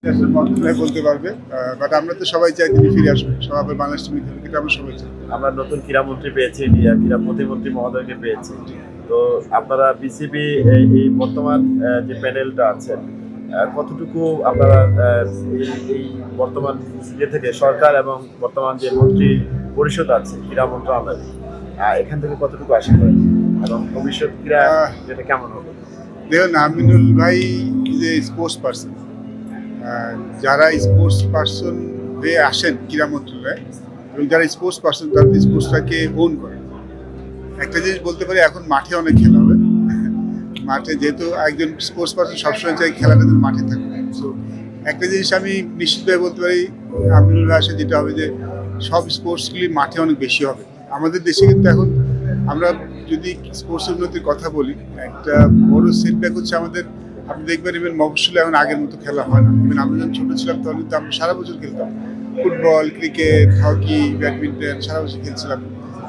আসলে মন্ত্রণালয় বলতে পারবে, বাট আমরা তো সবাই চাই তিনি ফিরে আসবেন, সবাই বাংলাদেশ টিমে খেলুক, এটা আমরা সবাই চাই। আমরা নতুন ক্রীড়ামন্ত্রী পেয়েছি, ক্রীড়া প্রতিমন্ত্রী মহোদয়কে পেয়েছি। তো আপনারা বিসিবি এই বর্তমান যে প্যানেলটা আছে, কতটুকু আপনারা এই বর্তমান ইয়ে থেকে সরকার এবং বর্তমান যে মন্ত্রী পরিষদ আছে ক্রীড়া মন্ত্রণালয়, এখান থেকে কতটুকু আশা করেন এবং ভবিষ্যৎ ক্রীড়া যেটা কেমন হবে? দেখুন, আমিনুল ভাই যে স্পোর্টস পার্সন, যারা স্পোর্টস পার্সন হয়ে আসেন ক্রীড়া মন্ত্রণালয়ে এবং যারা স্পোর্টস পার্সন তারা স্পোর্টসটাকে ওন করে। একটা জিনিস বলতে পারি, এখন মাঠে অনেক খেলা হবে। মাঠে যেহেতু একজন স্পোর্টস পার্সন সবসময় চাই খেলাটা যেন মাঠে থাকবে। সো একটা জিনিস আমি নিশ্চিতভাবে বলতে পারি, আমিনুল ভাই আসে যেটা হবে যে সব স্পোর্টসগুলি মাঠে অনেক বেশি হবে। আমাদের দেশে কিন্তু এখন আমরা যদি স্পোর্টসের উন্নতির কথা বলি, একটা বড় সেটব্যাক হচ্ছে আমাদের। আপনি দেখবেন ইভেন মফস্বলে এখন আগের মতো খেলা হয় না। ইভেন আমরা যখন ছোটো ছিলাম তখন কিন্তু আমরা সারা বছর খেলতাম, ফুটবল, ক্রিকেট, হকি, ব্যাডমিন্টন সারা বছর খেলছিলাম,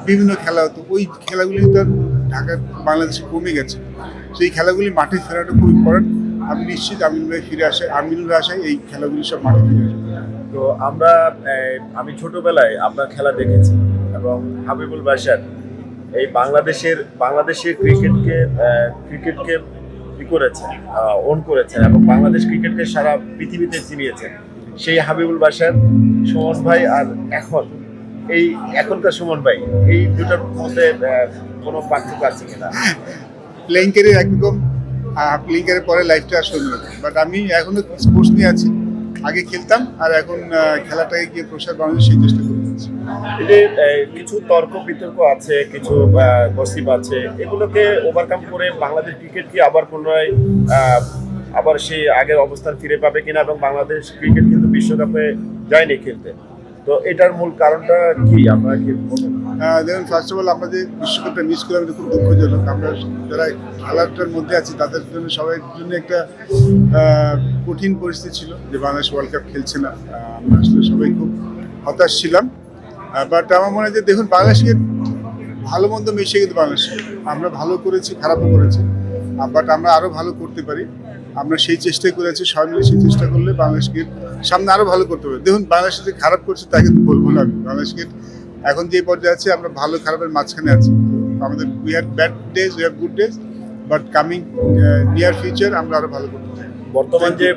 বিভিন্ন খেলা হতো। ওই খেলাগুলি কিন্তু ঢাকা বাংলাদেশে কমে গেছে। সেই খেলাগুলি মাঠে ফেরাটা খুব ইম্পর্টেন্ট। আমি নিশ্চিত আমিনুল ভাই ফিরে আসে, আমিনুল ভাই আসায় এই খেলাগুলি সব মাঠে ফিরে আসবে। তো আমি ছোটবেলায় আপনার খেলা দেখেছি এবং হাবিবুল বাশার এই বাংলাদেশের ক্রিকেটকে ই করেছেন, ওন করেছেন এবং বাংলাদেশ ক্রিকেটকে সারা পৃথিবীতে চিনিয়েছেন। সেই হাবিবুল বাশার, সুমন ভাই আর এখনকার সুমন ভাই, এই দুটোর মধ্যে কোনো পার্থক্য আছে কিনা? প্লেইং ক্যারিয়ার একরকম, প্লেইং ক্যারিয়ার পরে লাইফটা আসলে অন্যরকম। বাট আমি এখনো স্পোর্টস নিয়ে আছি, আগে খেলতাম আর এখন খেলাটাকে গিয়ে প্রসার বানানোর সেই চেষ্টা করে যাচ্ছি। এতে কিছু তর্ক বিতর্ক আছে, কিছু গসিপ আছে, এগুলোকে ওভারকাম করে বাংলাদেশ ক্রিকেট কি আবার পুনরায় আবার সেই আগের অবস্থান ফিরে পাবে কিনা, এবং বাংলাদেশ ক্রিকেট কিন্তু বিশ্বকাপে যায়নি খেলতে। তো এটার মূল কারণটা কি, আপনারা কি বলবেন? দেখুন, ফার্স্ট অফ অল আমরা যে বিশ্বকাপটা মিস করলাম এটা খুব দুঃখজনক। আমরা যারা খেলাটার মধ্যে আছি তাদের জন্য, সবাই জন্য একটা কঠিন পরিস্থিতি ছিল যে বাংলাদেশ ওয়ার্ল্ড কাপ খেলছে না। আমরা আসলে সবাই খুব হতাশ ছিলাম। বাট আমার মনে হয় যে দেখুন, বাংলাদেশকে ভালো মন্দ মিশিয়ে কিন্তু বাংলাদেশ, আমরা ভালো করেছি, খারাপও করেছি, বাট আমরা আরও ভালো করতে পারি। আমরা সেই চেষ্টাই করেছি, সবাই মিলে সেই চেষ্টা করলে বাংলাদেশকে সামনে আরও ভালো করতে পারি। দেখুন, বাংলাদেশ যে খারাপ করছে তা কিন্তু বলবো না আমি। বাংলাদেশকে এখন যে পর্যায়ে আছে, আমরা ভালো খারাপের মাঝখানে আছি। আমাদের we had bad days, we have good days, but coming near future আমরা আরও ভালো করতে চাই। বর্তমান যে